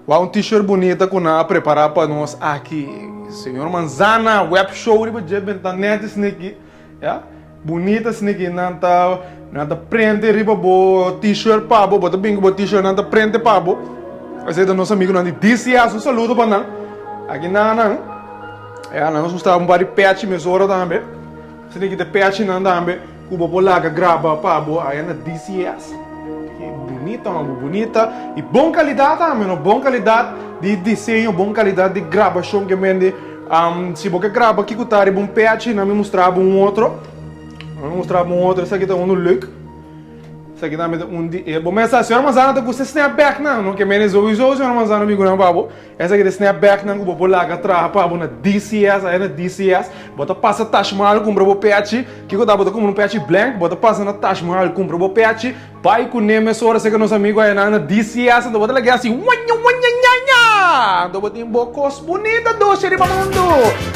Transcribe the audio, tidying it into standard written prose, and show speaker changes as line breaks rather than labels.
Um t-shirt bonita que nós preparar para nós aqui. Senhor Manzana, web show, riba de benta net snake, ya? Bonita snake, nanta prende riba bo t-shirt pa bo, bota bingo bo t-shirt nanta prende pa bo. Esse é do nosso amigo nanti DCS, um saludo para nós. Aqui na, nós gostamos de patch mesora também. Snake de patch não também, o bo laga grava pa bo, aí na DCS. Bonita, uma bonita e boa qualidade também, boa qualidade de desenho, boa qualidade de gravação que vende. Se você grava aqui, que um patch, não me mostrava um outro. Esse aqui está um look. Esse aqui também um de. Bom, mas a senhora Manzana está com esse snapback, não que menos o senhora Manzana me guarda para essa aqui é snapback, não que vou lá atrás para na DCS, aí na DCS, bota passa Taj Mahal compra o patch, que eu bota como um patch blank, bota passa na Taj Mahal compra o patch, pai com neme só esse que nosso amigo aí na DCS, então bota lá assim, então bota em bocos bonita doce de mundo.